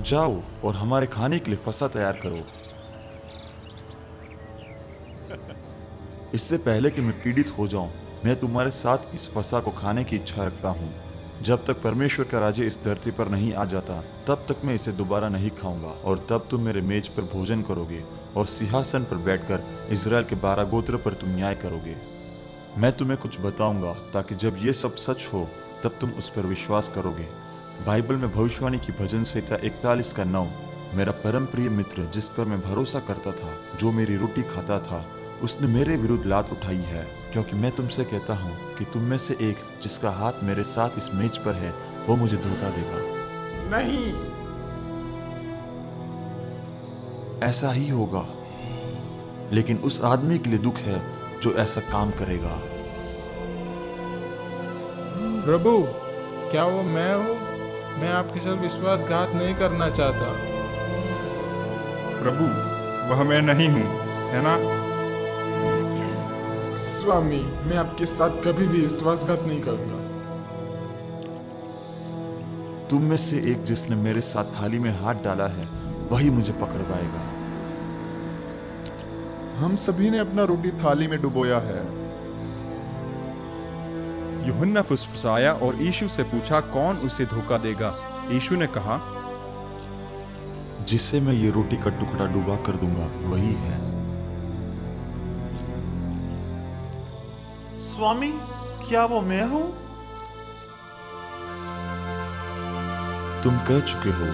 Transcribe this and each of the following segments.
जाओ और हमारे खाने के लिए फसा तैयार करो। इससे पहले कि मैं पीड़ित हो जाऊं, मैं तुम्हारे साथ इस फसा को खाने की इच्छा रखता हूँ। जब तक परमेश्वर का राज्य इस धरती पर नहीं आ जाता, तब तक मैं इसे दोबारा नहीं खाऊंगा। और तब तुम मेरे मेज पर भोजन करोगे और सिंहासन पर बैठकर इज़राइल के 12 गोत्र पर तुम न्याय करोगे। मैं तुम्हें कुछ बताऊंगा ताकि जब ये सब सच हो तब तुम उस पर विश्वास करोगे। बाइबल में भविष्यवाणी की भजन संहिता 41 का 9। मेरा परम प्रिय मित्र जिस पर मैं भरोसा करता था, जो मेरी रोटी खाता था, उसने मेरे विरुद्ध लात उठाई है। क्योंकि मैं तुमसे कहता हूँ कि तुम में से एक जिसका हाथ मेरे साथ इस मेज पर है, वो मुझे धोखा देगा। नहीं, ऐसा ही होगा, लेकिन उस आदमी के लिए दुख है जो ऐसा काम करेगा। प्रभु, क्या वो मैं हूँ? मैं आपके साथ विश्वासघात नहीं करना चाहता। प्रभु, वह मैं नहीं हूँ, है ना? स्वामी, मैं आपके साथ कभी भी विश्वासघात नहीं करूंगा। तुम में से एक जिसने मेरे साथ थाली में हाथ डाला है, वही मुझे पकड़ पाएगा। हम सभी ने अपना रोटी थाली में डुबोया है। यूहन्ना फुसफुसाया और यीशु से पूछा, कौन उसे धोखा देगा? यीशु ने कहा, जिसे मैं ये रोटी का टुकड़ा डुबा कर दूंगा, वही है। स्वामी, क्या वो मैं हूं? तुम कह चुके हो।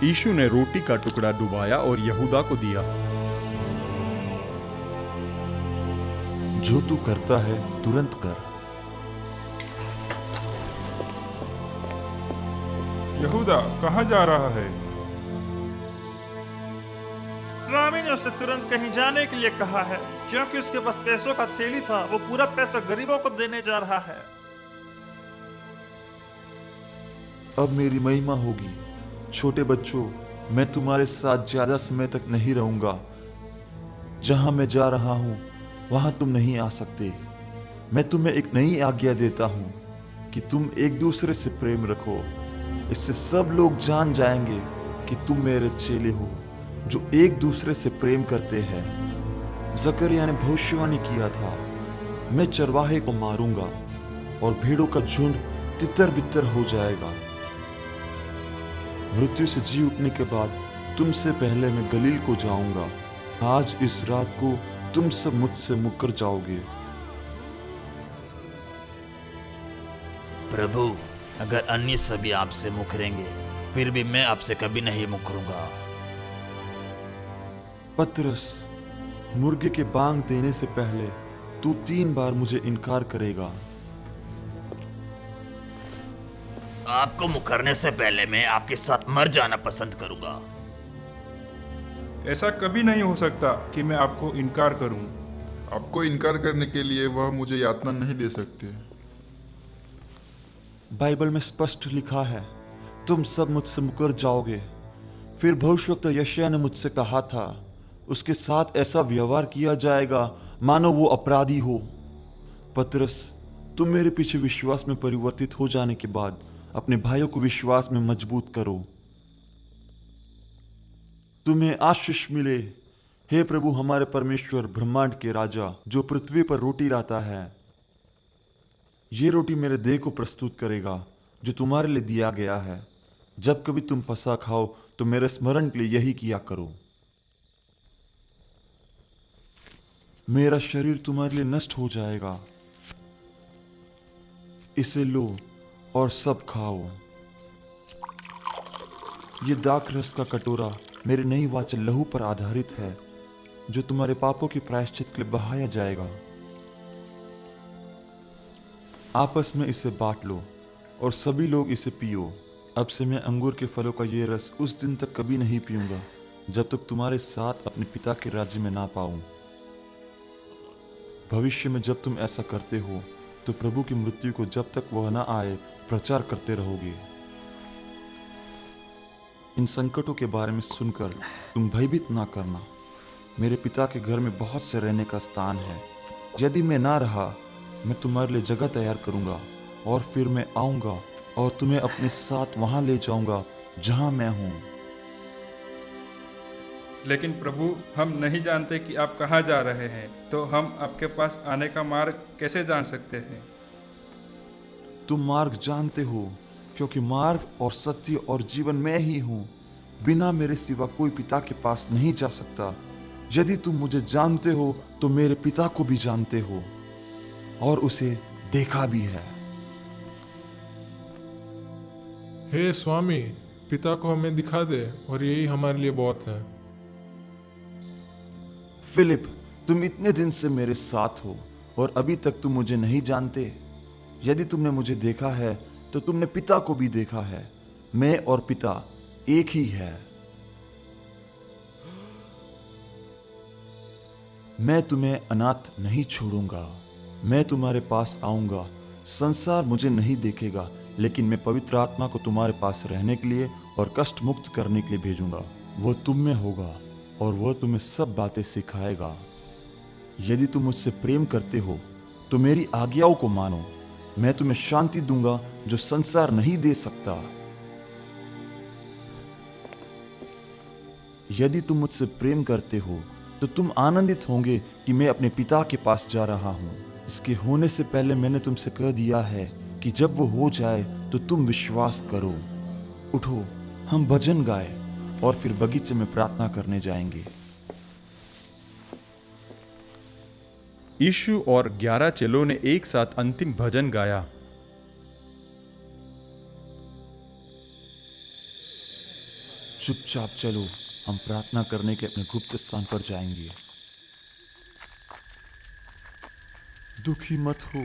यीशु ने रोटी का टुकड़ा डुबाया और यहूदा को दिया। जो तू करता है तुरंत कर। यहूदा कहाँ जा रहा है? स्वामी ने उसे तुरंत कहीं जाने के लिए कहा है, क्योंकि उसके पास पैसों का थैली था। वो पूरा पैसा गरीबों को देने जा रहा है। अब मेरी महिमा होगी। छोटे बच्चों, मैं तुम्हारे साथ ज्यादा समय तक नहीं रहूंगा। जहां मैं जा रहा हूं, वहां तुम नहीं आ सकते। मैं तुम्हें एक नई आज्ञा देता हूं कि तुम एक दूसरे से प्रेम रखो। इससे सब लोग जान जाएंगे कि तुम मेरे चेले हो, जो एक दूसरे से प्रेम करते हैं। जकरिया ने भविष्यवाणी किया था, मैं चरवाहे को मारूंगा और भेड़ों का झुंड तितर बितर हो जाएगा। मृत्यु से जी उठने के बाद तुमसे पहले मैं गलील को जाऊंगा। आज इस रात को तुम सब मुझसे मुकर जाओगे। प्रभु, अगर अन्य सभी आपसे मुकरेंगे, फिर भी मैं आपसे कभी नहीं मुकरूंगा। पतरस, मुर्गे के बांग देने से पहले तू 3 बार मुझे इनकार करेगा। आपको मुकरने से पहले मैं आपके साथ मर जाना पसंद करूंगा। ऐसा कभी नहीं हो सकता कि मैं आपको इनकार करूं। आपको इनकार करने के लिए वह मुझे यातना नहीं दे सकते। बाइबल में स्पष्ट लिखा है, तुम सब मुझसे मुकर जाओगे। फिर भविष्यवक्ता यशायाह ने मुझसे कहा था, उसके साथ ऐसा व्यवहार किया जाएगा मानो वो अपराधी हो। पतरस, तुम मेरे पीछे विश्वास में परिवर्तित हो जाने के बाद अपने भाइयों को विश्वास में मजबूत करो। तुम्हें आशीष मिले, हे प्रभु हमारे परमेश्वर, ब्रह्मांड के राजा, जो पृथ्वी पर रोटी लाता है। ये रोटी मेरे देह को प्रस्तुत करेगा जो तुम्हारे लिए दिया गया है। जब कभी तुम फसह खाओ तो मेरे स्मरण के लिए यही किया करो। मेरा शरीर तुम्हारे लिए नष्ट हो जाएगा। इसे लो और सब खाओ। ये दाखरस का कटोरा मेरे नई वाचा लहू पर आधारित है, जो तुम्हारे पापों की प्रायश्चित के लिए बहाया जाएगा। आपस में इसे बांट लो और सभी लोग इसे पियो। अब से मैं अंगूर के फलों का ये रस उस दिन तक कभी नहीं पीऊंगा, जब तक तुम्हारे साथ अपने पिता के राज्य में ना पाऊं। भविष्य में जब तुम ऐसा करते हो तो प्रभु की मृत्यु को जब तक वह न आए प्रचार करते रहोगे। इन संकटों के बारे में सुनकर तुम भयभीत ना करना। मेरे पिता के घर में बहुत से रहने का स्थान है। यदि मैं ना रहा, मैं तुम्हारे लिए जगह तैयार करूंगा और फिर मैं आऊंगा और तुम्हें अपने साथ वहां ले जाऊंगा जहां मैं हूं। लेकिन प्रभु, हम नहीं जानते कि आप कहाँ जा रहे हैं, तो हम आपके पास आने का मार्ग कैसे जान सकते हैं? तुम मार्ग जानते हो, क्योंकि मार्ग और सत्य और जीवन मैं ही हूं। बिना मेरे सिवा कोई पिता के पास नहीं जा सकता। यदि तुम मुझे जानते हो तो मेरे पिता को भी जानते हो और उसे देखा भी है। हे स्वामी, पिता को हमें दिखा दे और यही हमारे लिए बहुत है। फिलिप, तुम इतने दिन से मेरे साथ हो और अभी तक तुम मुझे नहीं जानते। यदि तुमने मुझे देखा है तो तुमने पिता को भी देखा है। मैं और पिता एक ही है। मैं तुम्हें अनाथ नहीं छोड़ूंगा। मैं तुम्हारे पास आऊंगा। संसार मुझे नहीं देखेगा, लेकिन मैं पवित्र आत्मा को तुम्हारे पास रहने के लिए और कष्ट मुक्त करने के लिए भेजूंगा। वो तुम में होगा और वह तुम्हें सब बातें सिखाएगा। यदि तुम मुझसे प्रेम करते हो तो मेरी आज्ञाओं को मानो। मैं तुम्हें शांति दूंगा जो संसार नहीं दे सकता। यदि तुम मुझसे प्रेम करते हो तो तुम आनंदित होंगे कि मैं अपने पिता के पास जा रहा हूं। इसके होने से पहले मैंने तुमसे कह दिया है कि जब वो हो जाए तो तुम विश्वास करो। उठो, हम भजन गाए और फिर बगीचे में प्रार्थना करने जाएंगे। यीशु और 11 चेलों ने एक साथ अंतिम भजन गाया। चुपचाप चलो, हम प्रार्थना करने के अपने गुप्त स्थान पर जाएंगे। दुखी मत हो,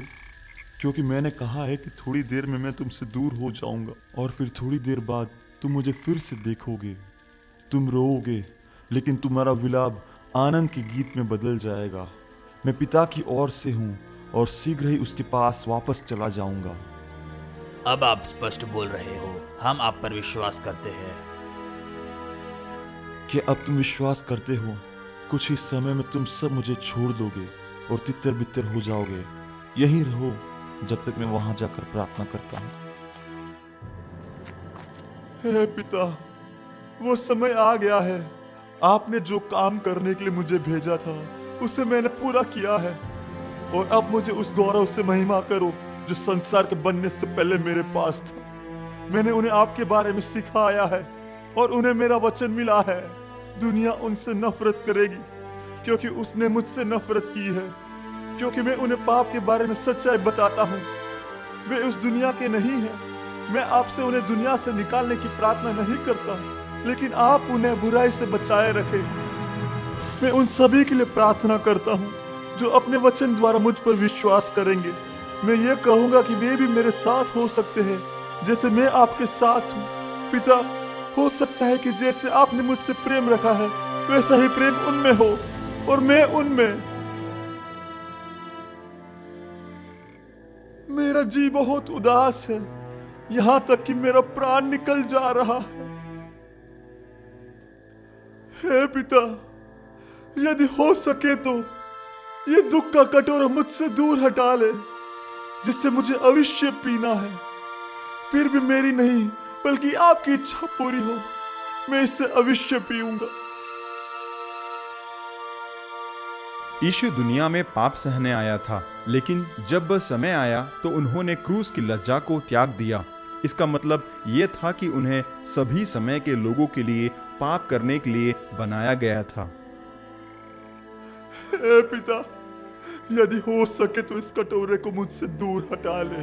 क्योंकि मैंने कहा है कि थोड़ी देर में मैं तुमसे दूर हो जाऊंगा और फिर थोड़ी देर बाद तुम मुझे फिर से देखोगे। तुम रोओगे, लेकिन तुम्हारा विलाप आनंद के गीत में बदल जाएगा। मैं पिता की ओर से हूं और शीघ्र ही उसके पास वापस चला जाऊंगा। अब आप स्पष्ट बोल रहे हो, हम आप पर विश्वास करते हैं। कि अब तुम विश्वास करते हो? कुछ ही समय में तुम सब मुझे छोड़ दोगे और तितर बितर हो जाओगे। यहीं रहो जब तक मैं वहां जाकर प्रार्थना करता हूं। हे पिता, वो समय आ गया है। आपने जो काम करने के लिए मुझे भेजा था उसे मैंने पूरा किया है, और अब मुझे उस गौरव से महिमा करो जो संसार के बनने से पहले मेरे पास था। मैंने उन्हें आपके बारे में सिखाया है और उन्हें मेरा वचन मिला है। दुनिया उनसे नफरत करेगी क्योंकि उसने मुझसे नफरत की है, क्योंकि मैं उन्हें पाप के बारे में सच्चाई बताता हूँ। वे उस दुनिया के नहीं हैं। मैं आपसे उन्हें दुनिया से निकालने की प्रार्थना नहीं करता, लेकिन आप उन्हें बुराई से बचाए रखें। मैं उन सभी के लिए प्रार्थना करता हूँ जो अपने वचन द्वारा मुझ पर विश्वास करेंगे। मैं ये कहूँगा कि वे भी मेरे साथ हो सकते हैं जैसे मैं आपके साथ हूँ। पिता, हो सकता है कि जैसे आपने मुझसे प्रेम रखा है वैसा ही प्रेम उनमें हो और मैं उनमें। मेरा जी बहुत उदास है, यहां तक कि मेरा प्राण निकल जा रहा है। हे पिता, यदि हो सके तो ये दुख का कटोरा मुझसे दूर हटा ले, जिससे मुझे अवश्य पीना है। फिर भी मेरी नहीं बल्कि आपकी इच्छा पूरी हो। मैं इसे अवश्य पीऊंगा। यीशु दुनिया में पाप सहने आया था, लेकिन जब वह समय आया तो उन्होंने क्रूस की लज्जा को त्याग दिया। इसका मतलब ये था कि उन्हें सभी समय के लोगों के लिए पाप करने के लिए बनाया गया था। हे पिता, यदि हो सके तो इस कटोरे को मुझसे दूर हटा ले।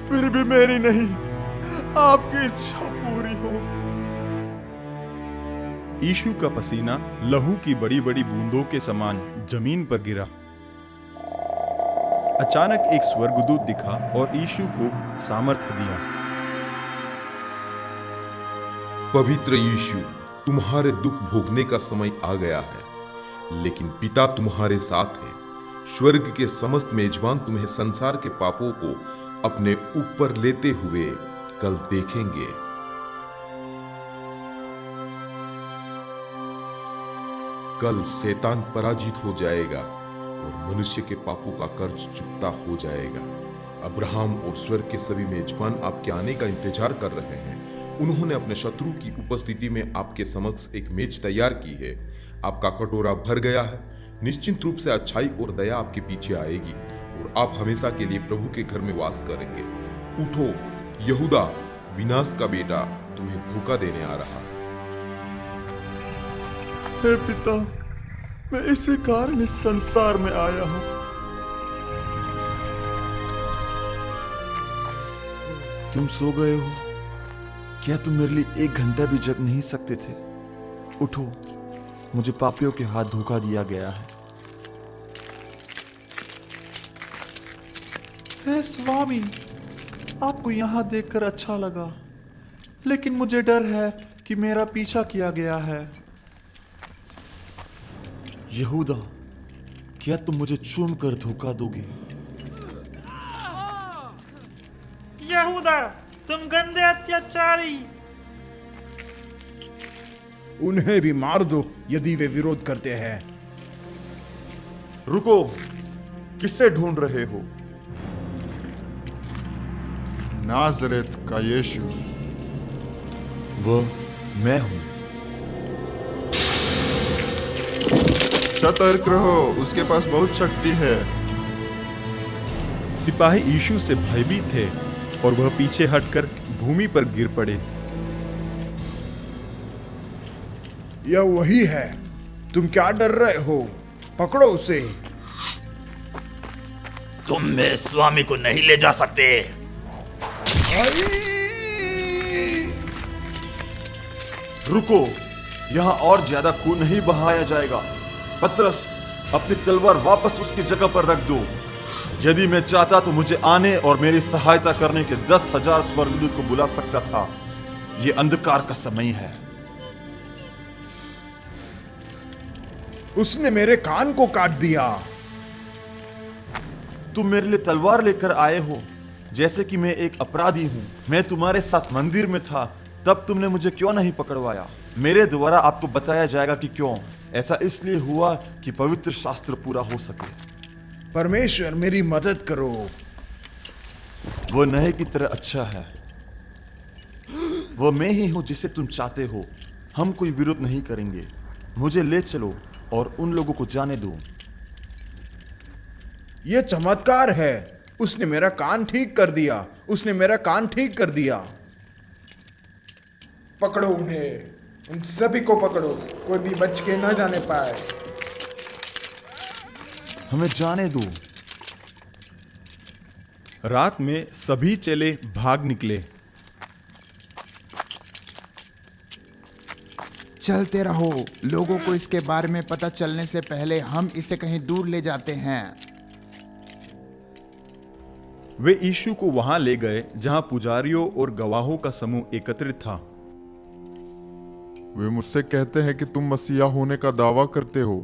फिर भी मेरी नहीं, आपकी इच्छा पूरी हो। यीशु का पसीना लहू की बड़ी बड़ी बूंदों के समान जमीन पर गिरा। अचानक एक स्वर्गदूत दिखा और यीशु को सामर्थ्य दिया। पवित्र यीशु, तुम्हारे दुख भोगने का समय आ गया है, लेकिन पिता तुम्हारे साथ है। स्वर्ग के समस्त मेजबान तुम्हें संसार के पापों को अपने ऊपर लेते हुए कल देखेंगे। कल शैतान पराजित हो जाएगा और मनुष्य के पापों का कर्ज चुकता हो जाएगा। अब्राहम और स्वर्ग के सभी मेजबान आपके आने का इंतजार कर रहे हैं। उन्होंने अपने शत्रु की उपस्थिति में आपके समक्ष एक मेज तैयार की है। आपका कटोरा भर गया है। निश्चित रूप से अच्छाई और दया आपके पीछे आएगी और आप हमेशा के लिए प्रभु के घर में वास करेंगे। उठो यहूदा, विनाश का बेटा तुम्हें धोखा देने आ रहा है। हे पिता, मैं इसी कारण इस संसार में आया हूं। तुम सो गए हो? क्या तुम मेरे लिए 1 घंटा भी जग नहीं सकते थे? उठो, मुझे पापियों के हाथ धोखा दिया गया है। हे स्वामी, आपको यहां देखकर अच्छा लगा, लेकिन मुझे डर है कि मेरा पीछा किया गया है। यहूदा, क्या तुम मुझे चूम कर धोखा दोगे? यहूदा, तुम गंदे अत्याचारी! उन्हें भी मार दो यदि वे विरोध करते हैं। रुको, किससे ढूंढ रहे हो? नाजरेत का यीशु। वह मैं हूं। सतर्क रहो, उसके पास बहुत शक्ति है। सिपाही यीशु से भयभीत थे और वह पीछे हटकर भूमि पर गिर पड़े। यह वही है, तुम क्या डर रहे हो? पकड़ो उसे। तुम मेरे स्वामी को नहीं ले जा सकते। रुको, यहां और ज्यादा खून नहीं बहाया जाएगा। पतरस, अपनी तलवार वापस उसकी जगह पर रख दो। यदि मैं चाहता तो मुझे आने और मेरी सहायता करने के 10,000 स्वर्गदूत को बुला सकता था। यह अंधकार का समय है। उसने मेरे कान को काट दिया। तुम मेरे लिए तलवार लेकर आए हो, जैसे कि मैं एक अपराधी हूं। मैं तुम्हारे साथ मंदिर में था, तब तुमने मुझे क्यों नहीं पकड़वाया? मेरे द्वारा आपको बताया जाएगा कि क्यों। ऐसा इसलिए हुआ कि पवित्र शास्त्र पूरा हो सके। परमेश्वर, मेरी मदद करो। वो नए की तरह अच्छा है। वो मैं ही हूं जिसे तुम चाहते हो। हम कोई विरोध नहीं करेंगे। मुझे ले चलो और उन लोगों को जाने दो। यह चमत्कार है। उसने मेरा कान ठीक कर दिया। उसने मेरा कान ठीक कर दिया। पकड़ो उन्हें, उन सभी को पकड़ो, कोई भी बच के ना जाने पाए। हमें जाने दो। रात में सभी चेले भाग निकले। चलते रहो, लोगों को इसके बारे में पता चलने से पहले हम इसे कहीं दूर ले जाते हैं। वे यीशु को वहां ले गए जहां पुजारियों और गवाहों का समूह एकत्रित था। वे मुझसे कहते हैं कि तुम मसीहा होने का दावा करते हो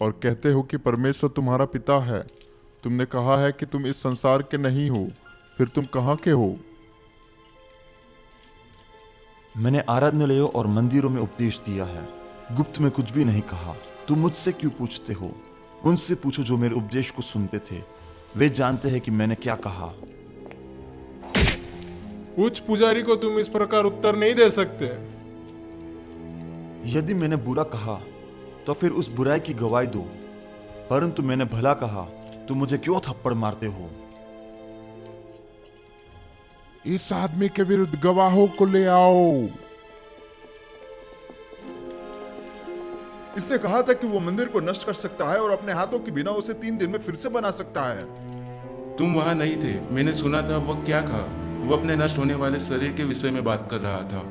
और कहते हो कि परमेश्वर तुम्हारा पिता है। तुमने कहा है कि तुम इस संसार के नहीं हो, फिर तुम कहाँ के हो? मैंने आराधनालयों और मंदिरों में उपदेश दिया है, गुप्त में कुछ भी नहीं कहा। तुम मुझसे क्यों पूछते हो? उनसे पूछो जो मेरे उपदेश को सुनते थे। वे जानते हैं कि मैंने क्या कहा। उच्च पुजारी को तुम इस प्रकार उत्तर नहीं दे सकते। यदि मैंने बुरा कहा तो फिर उस बुराई की गवाही दो, परंतु मैंने भला कहा तो मुझे क्यों थप्पड़ मारते हो? इस आदमी के विरुद्ध गवाहों को ले आओ। इसने कहा था कि वो मंदिर को नष्ट कर सकता है और अपने हाथों के बिना उसे 3 दिन में फिर से बना सकता है। तुम वहां नहीं थे, मैंने सुना था। वह क्या कहा? वो अपने नष्ट होने वाले शरीर के विषय में बात कर रहा था।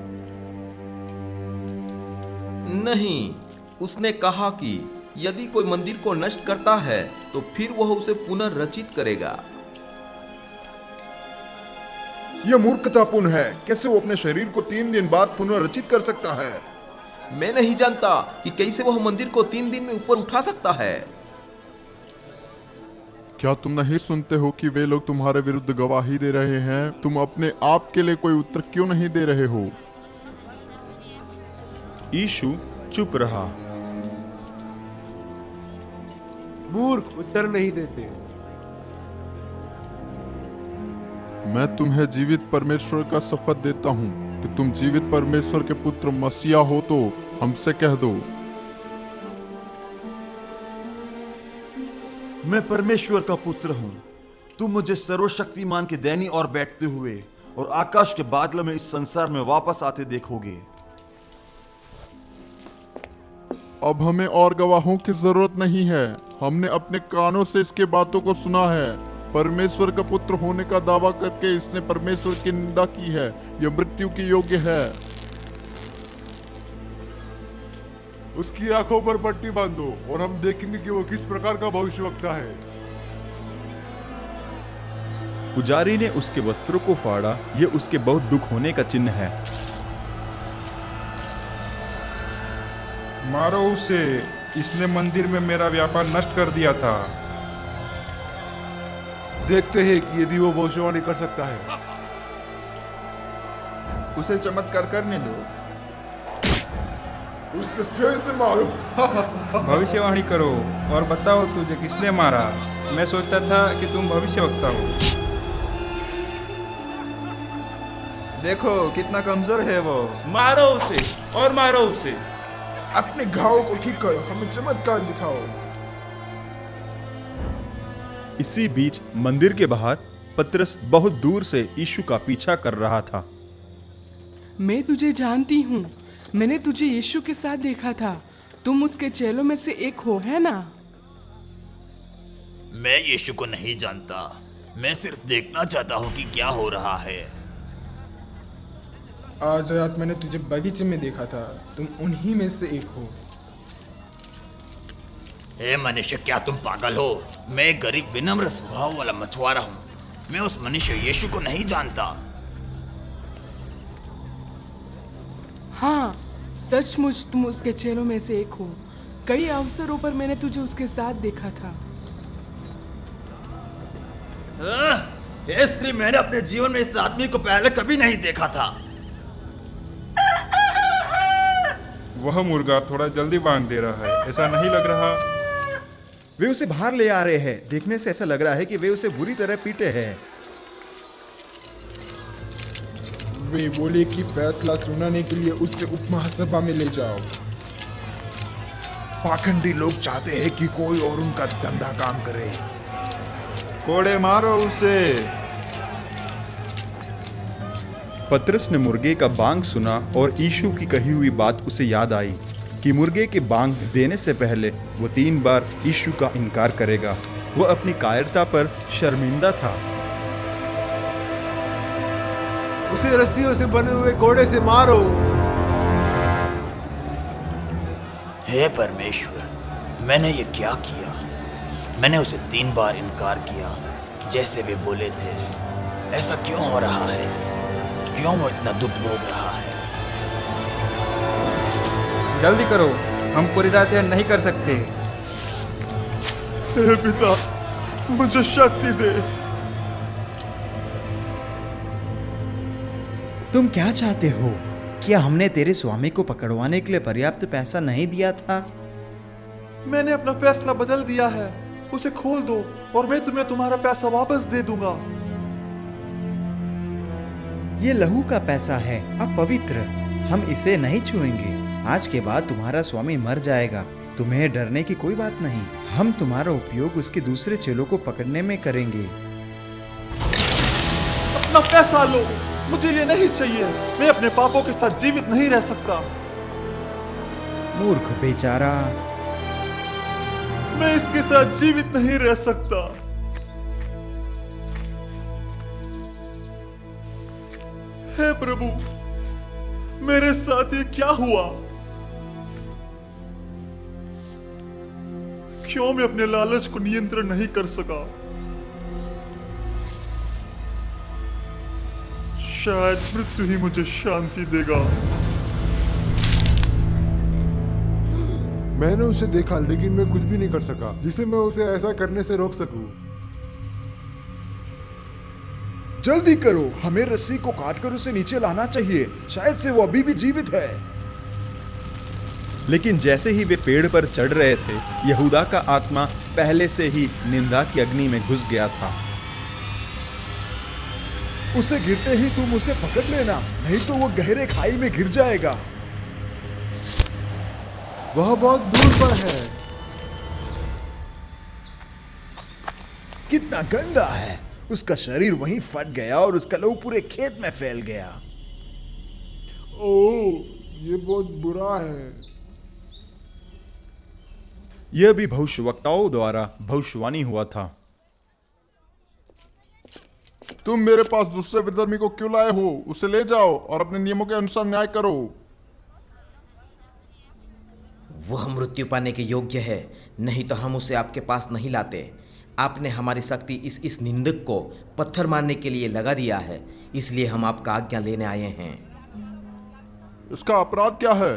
नहीं, उसने कहा कि यदि कोई मंदिर को नष्ट करता है तो फिर वह उसे पुनर्रचित करेगा। यह मूर्खतापूर्ण है। कैसे वो अपने शरीर को 3 दिन बाद पुनर्रचित कर सकता है? मैं नहीं जानता कि कैसे वह मंदिर को 3 दिन में ऊपर उठा सकता है। क्या तुम नहीं सुनते हो कि वे लोग तुम्हारे विरुद्ध गवाही दे रहे हैं? तुम अपने आप के लिए कोई उत्तर क्यों नहीं दे रहे हो? यीशु चुप रहा। मूर्ख उत्तर नहीं देते। मैं तुम्हें जीवित परमेश्वर का शपथ देता हूँ कि तुम जीवित परमेश्वर के पुत्र मसीहा हो तो हमसे कह दो। मैं परमेश्वर का पुत्र हूँ। तुम मुझे सर्वशक्तिमान के दैनी और बैठते हुए और आकाश के बादलों में इस संसार में वापस आते देखोगे। अब हमें और गवाहों की जरूरत नहीं है। हमने अपने कानों से इसके बातों को सुना है। परमेश्वर का पुत्र होने का दावा करके इसने परमेश्वर की निंदा की है। यह मृत्यु के योग्य है। उसकी आंखों पर पट्टी बांधो और हम देखेंगे कि वो किस प्रकार का भविष्यवक्ता है। पुजारी ने उसके वस्त्रों को फाड़ा। यह उसके बहुत दुख होने का चिन्ह है। मारो उसे, इसने मंदिर में मेरा व्यापार नष्ट कर दिया था। देखते हैं कि यदि वो भविष्यवाणी कर सकता है। उसे चमत्कार करने दो। उससे फिर से मारो। भविष्यवाणी करो और बताओ तुझे किसने मारा। मैं सोचता था कि तुम भविष्यवक्ता हो। देखो कितना कमजोर है वो। मारो उसे और मारो उसे। अपने घावों को ठीक करो, हमें चमत्कार दिखाओ। इसी बीच मंदिर के बाहर पतरस बहुत दूर से यीशु का पीछा कर रहा था। मैं तुझे जानती हूँ, मैंने तुझे यीशु के साथ देखा था। तुम उसके चेलों में से एक हो, है ना? मैं यीशु को नहीं जानता। मैं सिर्फ देखना चाहता हूँ कि क्या हो रहा है। आज रात मैंने तुझे बगीचे में देखा था। तुम उन्हीं में से एक हो। हे मनुष्य, क्या तुम पागल हो? मैं एक गरीब विनम्र स्वभाव वाला मछुआरा हूँ। मैं उस मनुष्य यीशु को नहीं जानता। हाँ, सचमुच तुम उसके चेलों में से एक हो। कई अवसरों पर मैंने तुझे उसके साथ देखा था। ये स्त्री, मैंने अपने जीवन में इस आदमी को पहले कभी नहीं देखा था। वह मुर्गा थोड़ा जल्दी बांध दे रहा है, ऐसा नहीं लग रहा? वे उसे बाहर ले आ रहे हैं। देखने से ऐसा लग रहा है कि वे उसे बुरी तरह पीटे हैं। वे बोले कि फैसला सुनाने के लिए उससे उपमहासभा में ले जाओ। पाखंडी लोग चाहते हैं कि कोई और उनका गंदा काम करे। कोड़े मारो उसे। पतरस ने मुर्गे का बांग सुना और यीशु की कही हुई बात उसे याद आई कि मुर्गे के बांग देने से पहले वो 3 बार यीशु का इनकार करेगा। वह अपनी कायरता पर शर्मिंदा था। उसे रस्सियों से बने हुए घोड़े से मारो। हे परमेश्वर, मैंने ये क्या किया? मैंने उसे 3 बार इनकार किया जैसे वे बोले थे। ऐसा क्यों हो रहा है? क्यों वो इतना दुख भोग रहा है? जल्दी करो, हम पूरी रात यह नहीं कर सकते। हे पिता, मुझे शक्ति दे। तुम क्या चाहते हो? क्या हमने तेरे स्वामी को पकड़वाने के लिए पर्याप्त पैसा नहीं दिया था? मैंने अपना फैसला बदल दिया है। उसे खोल दो और मैं तुम्हें तुम्हारा पैसा वापस दे दूंगा। ये लहू का पैसा है, अपवित्र। हम इसे नहीं छुएंगे। आज के बाद तुम्हारा स्वामी मर जाएगा। तुम्हें डरने की कोई बात नहीं। हम तुम्हारा उपयोग उसके दूसरे चेलों को पकड़ने में करेंगे। अपना पैसा लो, मुझे ये नहीं चाहिए। मैं अपने पापों के साथ जीवित नहीं रह सकता। मूर्ख बेचारा। मैं इसके साथ जीवित नहीं रह सकता। हे प्रभु, मेरे साथ ये क्या हुआ? क्यों मैं अपने लालच को नियंत्रण नहीं कर सका? शायद मृत्यु ही मुझे शांति देगा। मैंने उसे देखा, लेकिन मैं कुछ भी नहीं कर सका जिसे मैं उसे ऐसा करने से रोक सकूं। जल्दी करो, हमें रस्सी को काटकर उसे नीचे लाना चाहिए। शायद से वो अभी भी जीवित है। लेकिन जैसे ही वे पेड़ पर चढ़ रहे थे, यहूदा का आत्मा पहले से ही निंदा की अग्नि में घुस गया था। उसे गिरते ही तुम उसे पकड़ लेना, नहीं तो वो गहरे खाई में गिर जाएगा। वह बहुत दूर पर है। कितना गंदा है। उसका शरीर वहीं फट गया और उसका लहू पूरे खेत में फैल गया। ओह, ये बहुत बुरा है। यह भी भविष्यवक्ताओं द्वारा भविष्यवाणी हुआ था। तुम मेरे पास दूसरे विधर्मी को क्यों लाए हो? उसे ले जाओ और अपने नियमों के अनुसार न्याय करो। वह मृत्यु पाने के योग्य है, नहीं तो हम उसे आपके पास नहीं लाते। आपने हमारी शक्ति इस निंदक को पत्थर मारने के लिए लगा दिया है, इसलिए हम आपका आज्ञा लेने आए हैं। इसका अपराध क्या है?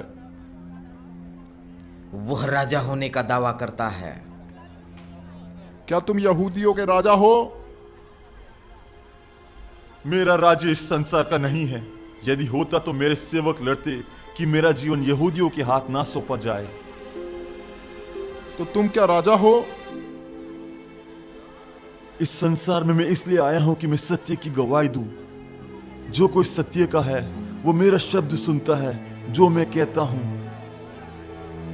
वह राजा होने का दावा करता है। क्या तुम यहूदियों के राजा हो? मेरा राज्य इस संसार का नहीं है। यदि होता तो मेरे सेवक लड़ते कि मेरा जीवन यहूदियों के हाथ ना सौंपा जाए। तो तुम क्या राजा हो? इस संसार में मैं इसलिए आया हूं कि मैं सत्य की गवाही दूं। जो कोई सत्य का है वो मेरा शब्द सुनता है, जो मैं कहता हूं।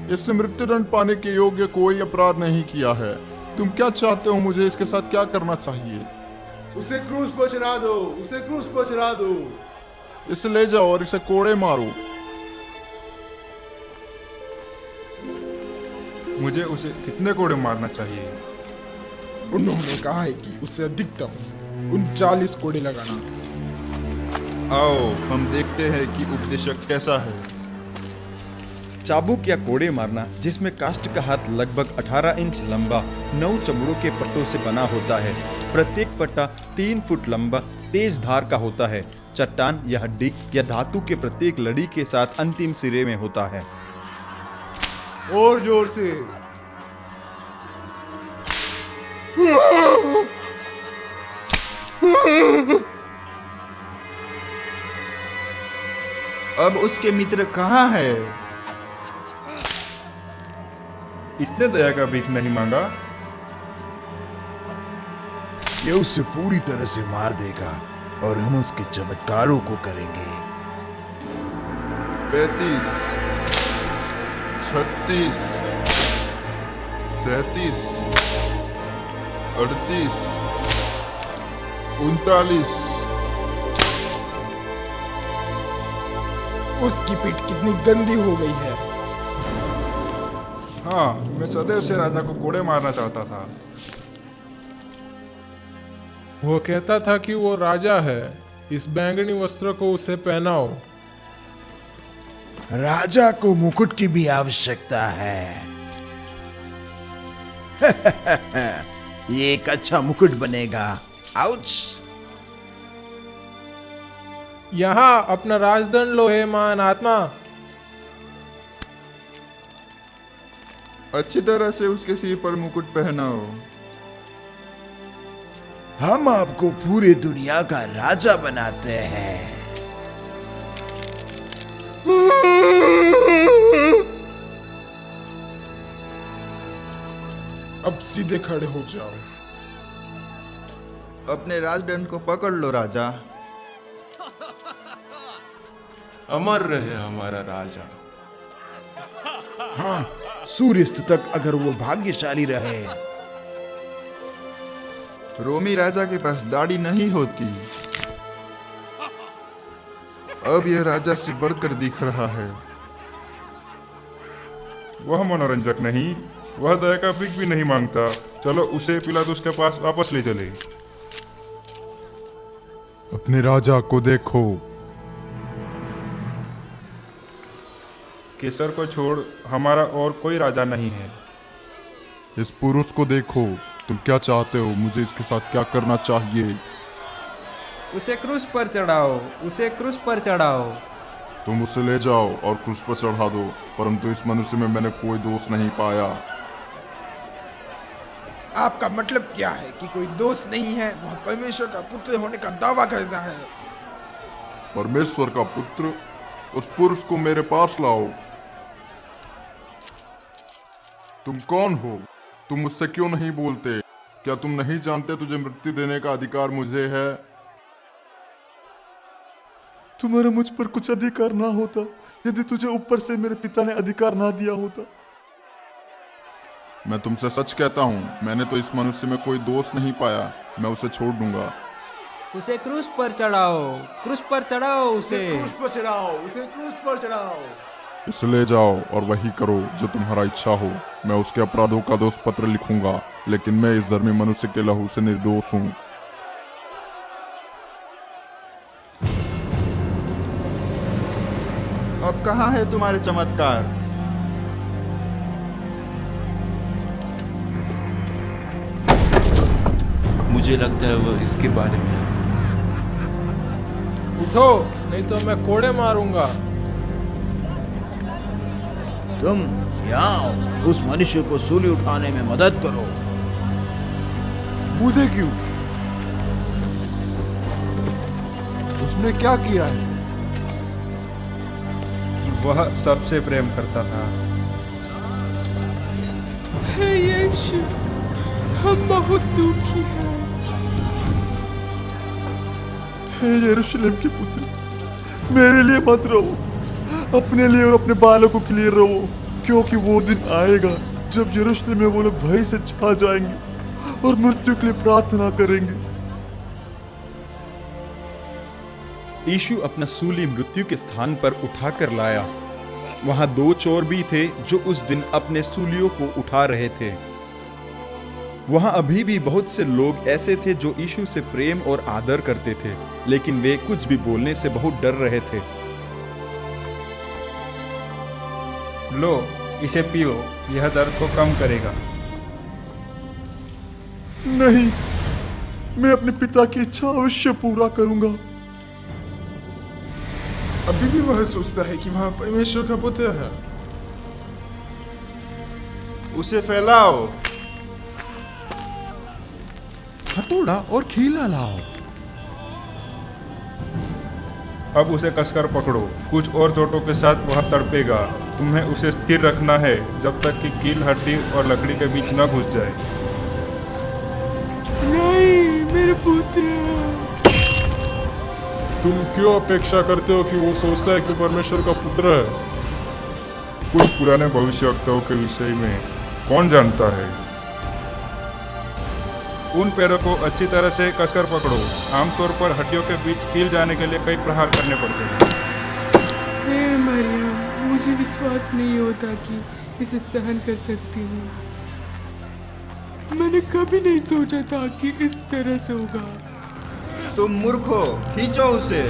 इसने मृत्युदंड पाने के योग्य कोई अपराध नहीं किया है। तुम क्या चाहते हो? मुझे इसके साथ क्या करना चाहिए? उसे क्रूस पर चढ़ा दो, उसे क्रूस पर चढ़ा दो। इसे ले जाओ और इसे कोड़े मारो। मुझे उसे कितने कोड़े मारना चाहिए? उन्होंने कहा है कि उसे अधिकतम 39 कोड़े लगाना। आओ हम देखते हैं कि उपदेशक कैसा है। चाबुक या कोड़े मारना, जिसमें काष्ठ का हाथ लगभग 18 इंच लंबा 9 चमड़ों के पट्टों से बना होता है। प्रत्येक पट्टा 3 फुट लंबा तेज धार का होता है। चट्टान या हड्डी या धातु के प्रत्येक लड़ी के साथ अंतिम सिरे में होता है। और जोर से। अब उसके मित्र कहाँ है? इसने दया का भीख नहीं मांगा। ये उसे पूरी तरह से मार देगा और हम उसके चमत्कारों को करेंगे। 35, 36, 37, 38, 39। उसकी पीठ कितनी गंदी हो गई है। हाँ, मैं सदैव से राजा को कोड़े मारना चाहता था। वो कहता था कि वो राजा है। इस बैंगनी वस्त्र को उसे पहनाओ। राजा को मुकुट की भी आवश्यकता है। ये एक अच्छा मुकुट बनेगा। आउच! यहाँ अपना राजदंड लो हे महान आत्मा। अच्छी तरह से उसके सिर पर मुकुट पहनाओ। हम आपको पूरी दुनिया का राजा बनाते हैं। अब सीधे खड़े हो जाओ। अपने राजदंड को पकड़ लो राजा। अमर रहे हमारा राजा। हाँ, सूर्यास्त तक अगर वो भाग्यशाली रहे। रोमी राजा के पास दाढ़ी नहीं होती। अब यह राजा से बढ़कर दिख रहा है। वह मनोरंजक नहीं, वह दया का भीख भी नहीं मांगता। चलो उसे पिलातुस के पास वापस ले चले। अपने राजा को देखो। केसर को छोड़ हमारा और कोई राजा नहीं है। इस पुरुष को देखो। तुम क्या चाहते हो? मुझे इसके साथ क्या करना चाहिए? उसे क्रूस पर चढ़ाओ, उसे क्रूस पर चढ़ाओ। तुम उसे ले जाओ और क्रूस पर चढ़ा दो, परंतु इस मनुष्य में मैंने कोई दोष नहीं पाया। आपका मतलब क्या है कि कोई दोष नहीं है? वह परमेश्वर का पुत्र होने का दावा करता है। परमेश्वर का पुत्र? उस पुरुष को मेरे पास लाओ। तुम कौन हो? तुम मुझसे क्यों नहीं बोलते? क्या तुम नहीं जानते तुझे मृत्यु देने का अधिकार मुझे है? तुम्हारा मुझ पर कुछ अधिकार ना होता यदि तुझे ऊपर से मेरे पिता ने अधिकार ना दिया होता। मैं तुमसे सच कहता हूँ, मैंने तो इस मनुष्य में कोई दोष नहीं पाया। मैं उसे छोड़ दूंगा। उसे क्रूस पर चढ़ाओ, क्रूस पर चढ़ाओ उसे। क्रूस पर चढ़ाओ, उसे क्रूस पर चढ़ाओ। इसे ले जाओ और वही करो जो तुम्हारा इच्छा हो। मैं उसके अपराधों का दोष पत्र लिखूंगा, लेकिन मैं इस धर्मी मनुष्य के लहू से निर्दोष हूँ। अब कहाँ है तुम्हारे चमत्कार? मुझे लगता है वह इसके बारे में है। उठो, नहीं तो मैं कोड़े मारूंगा। तुम यहाँ आओ, उस मनुष्य को सूली उठाने में मदद करो। मुझे क्यों? उसने क्या किया है? वह सबसे प्रेम करता था। हे यीशु, हम बहुत दुखी हैं। हे यरूशलेम के पुत्र, मेरे लिए मत रो, अपने लिए और अपने बालकों के लिए रो, क्योंकि वो दिन आएगा जब यरूशलेम में वो लोग भय से छा जाएंगे और मृत्यु के लिए प्रार्थना करेंगे। यीशु अपना सूली मृत्यु के स्थान पर उठाकर लाया। वहां 2 चोर भी थे जो उस दिन अपने सूलियों को उठा रहे थे। वहां अभी भी बहुत से लोग ऐसे थे जो यीशु से प्रेम और आदर करते थे, लेकिन वे कुछ भी बोलने से बहुत डर रहे थे। लो, इसे पियो, यह दर्द को कम करेगा। नहीं, मैं अपने पिता की इच्छा अवश्य पूरा करूंगा। अभी भी वह सोचता है कि वहां परमेश्वर का पुत्र है। उसे फैलाओ। हथौड़ा और खीला लाओ। अब उसे कसकर पकड़ो, कुछ और चोटों के साथ वह तड़पेगा। तुम्हें उसे स्थिर रखना है जब तक कि कील हड्डी और लकड़ी के बीच न घुस जाए। नहीं, मेरे पुत्र। तुम क्यों अपेक्षा करते हो कि वो सोचता है कि परमेश्वर का पुत्र है? कुछ पुराने भविष्यवक्ताओं के विषय में कौन जानता है? उन पैरों को अच्छी तरह से कसकर पकड़ो। आमतौर पर हड्डियों के बीच कील जाने के लिए कई प्रहार करने पड़ते हैं। हे मरियम, मुझे विश्वास नहीं होता कि इसे सहन कर सकती हूँ। मैंने कभी नहीं सोचा था कि इस तरह से होगा। तुम मूर्ख हो, खींचो उसे।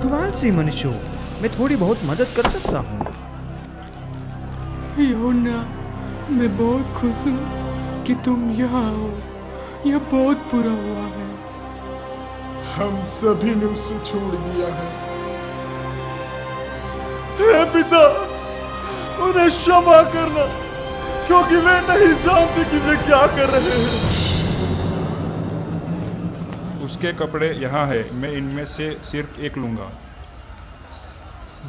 तुम आलसी मनुष्य हो, मैं थोड़ी बहुत मदद कर सकता हूँ। यूहन्ना, मैं बहुत खुश हूँ कि तुम यहाँ हो। यह बहुत बुरा हुआ है। हम सभी ने उसे छोड़ दिया है। हे पिता, उन्हें क्षमा करना, क्योंकि वे नहीं जानते कि वे क्या कर रहे हैं। उसके कपड़े यहाँ है, मैं इनमें से सिर्फ एक लूंगा।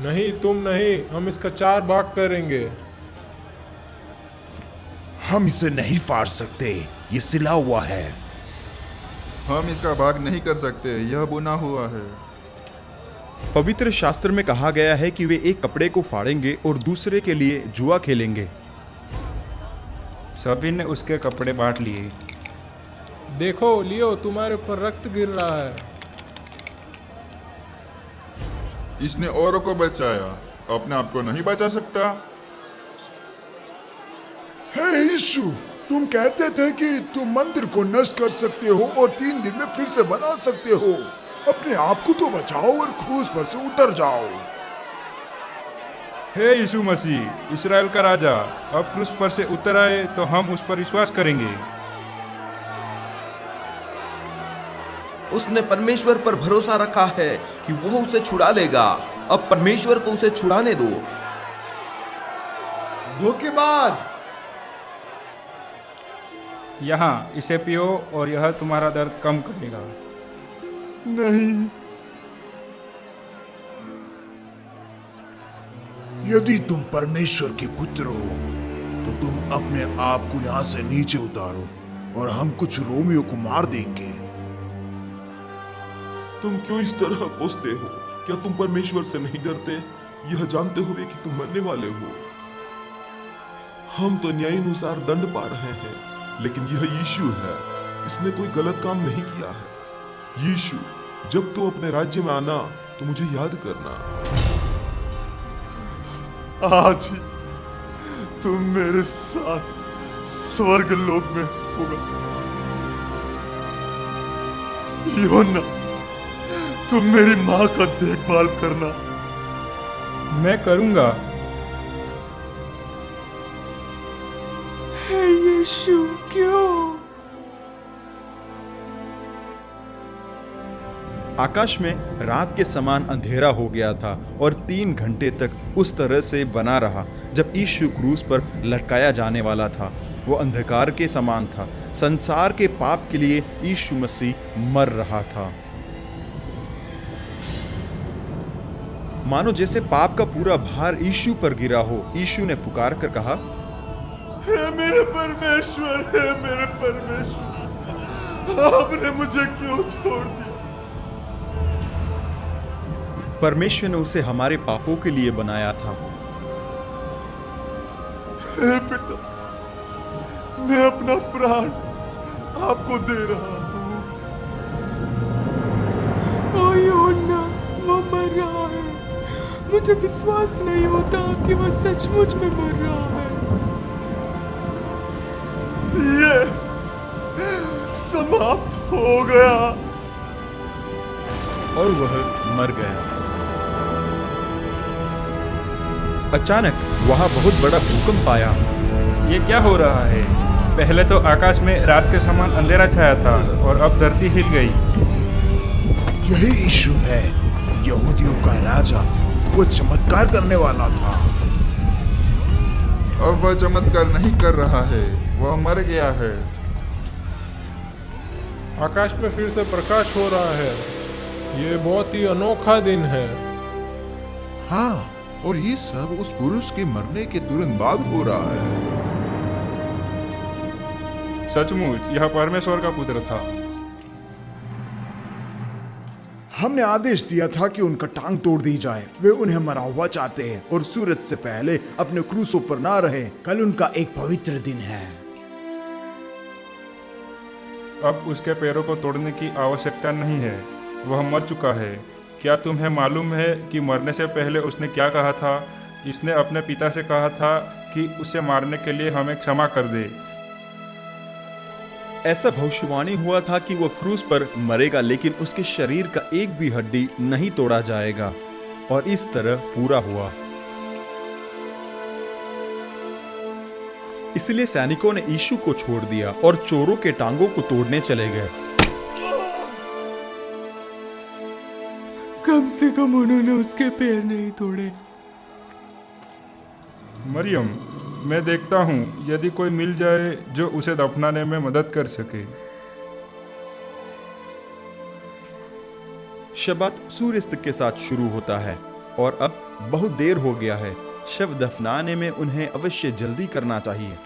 नहीं, तुम नहीं, हम इसका 4 भाग करेंगे। हम इसे नहीं फाड़ सकते, ये सिला हुआ है। हम इसका भाग नहीं कर सकते, यह बुना हुआ है। पवित्र शास्त्र में कहा गया है कि वे एक कपड़े को फाड़ेंगे और दूसरे के लिए जुआ खेलेंगे। सभी ने उसके कपड़े बांट लिए। देखो लियो, तुम्हारे ऊपर रक्त गिर रहा है। इसने औरों को बचाया, अपने आप को नहीं बचा सकता। हे यीशु, तुम कहते थे कि तुम मंदिर को नष्ट कर सकते हो और 3 दिन में फिर से बना सकते हो। अपने आप को तो बचाओ और क्रूस पर से उतर जाओ। हे यीशु मसीह, इस्राएल का राजा, अब क्रूस पर से उतर आए तो हम उस पर विश्वास करेंगे। उसने परमेश्वर पर भरोसा रखा है कि वो उसे छुड़ा लेगा। अब परमेश्वर को उसे छुड़ाने दो। धोखेबाज! यहाँ इसे पियो और यह तुम्हारा दर्द कम करेगा। नहीं, यदि तुम परमेश्वर के पुत्र हो तो तुम अपने आप को यहाँ से नीचे उतारो और हम कुछ रोमियो को मार देंगे। तुम क्यों इस तरह कोसते हो? क्या तुम परमेश्वर से नहीं डरते, यह जानते हुए कि तुम मरने वाले हो? हम तो न्यायानुसार दंड पा रहे हैं, लेकिन यह यीशु है, इसने कोई गलत काम नहीं किया है। यीशु, जब तुम अपने राज्य में आना तो मुझे याद करना। आज ही तुम मेरे साथ स्वर्ग लोक में होगा। योना, तुम मेरी माँ का देखभाल करना। मैं करूंगा। हे यीशु, क्यों? आकाश में रात के समान अंधेरा हो गया था और 3 घंटे तक उस तरह से बना रहा। जब यीशु क्रूस पर लटकाया जाने वाला था, वो अंधकार के समान था। संसार के पाप के लिए यीशु मसीह मर रहा था। मानो जैसे पाप का पूरा भार यीशु पर गिरा हो। यीशु ने पुकार कर कहा, हे मेरे परमेश्वर, हे मेरे परमेश्वर, आपने मुझे क्यों छोड़ दिया? परमेश्वर ने उसे हमारे पापों के लिए बनाया था। हे पिता, मैं अपना प्राण आपको दे रहा हूँ। ओ योना, वो मर रहा है। मुझे विश्वास नहीं होता कि वो सचमुच में मर रहा है। ये समाप्त हो गया। और वह मर गया। अचानक वहां बहुत बड़ा भूकंप आया। ये क्या हो रहा है? पहले तो आकाश में रात के समान अंधेरा छाया था और अब धरती हिल गई। यही यीशु है, यहूदियों का राजा। वो चमत्कार करने वाला था। अब वह चमत्कार नहीं कर रहा है, वह मर गया है। आकाश में फिर से प्रकाश हो रहा है। ये बहुत ही अनोखा दिन है। हाँ, और ये सब उस पुरुष के मरने के तुरंत बाद हो रहा है। सचमुच यह परमेश्वर का पुत्र था। हमने आदेश दिया था कि उनका टांग तोड़ दी जाए। वे उन्हें मरा हुआ चाहते हैं और सूरज से पहले अपने क्रूसों पर ना रहे। कल उनका एक पवित्र दिन है। अब उसके पैरों को तोड़ने की आवश्यकता नहीं है, वह मर चुका है। क्या तुम्हें मालूम है कि मरने से पहले उसने क्या कहा था? इसने अपने पिता से कहा था कि उसे मारने के लिए हमें क्षमा कर दे। ऐसा भविष्यवाणी हुआ था कि वह क्रूस पर मरेगा, लेकिन उसके शरीर का एक भी हड्डी नहीं तोड़ा जाएगा। और इस तरह पूरा हुआ। इसलिए सैनिकों ने यीशु को छोड़ दिया और चोरों के टांगों को तोड़ने चले गए। कम से कम उन्होंने उसके पैर नहीं तोड़े। मरियम, मैं देखता हूँ यदि कोई मिल जाए जो उसे दफनाने में मदद कर सके। शब्बात सूर्यास्त के साथ शुरू होता है और अब बहुत देर हो गया है। शव दफनाने में उन्हें अवश्य जल्दी करना चाहिए।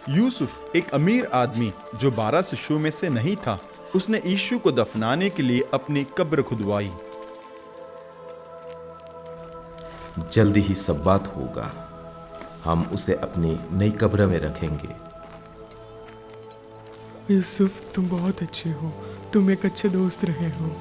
यूसुफ एक अमीर आदमी जो 12 शिष्यों में से नहीं था, उसने यीशु को दफनाने के लिए अपनी कब्र खुदवाई। जल्दी ही सब बात होगा। हम उसे अपनी नई कब्र में रखेंगे। यूसुफ, तुम बहुत अच्छे हो। तुम एक अच्छे दोस्त रहे हो।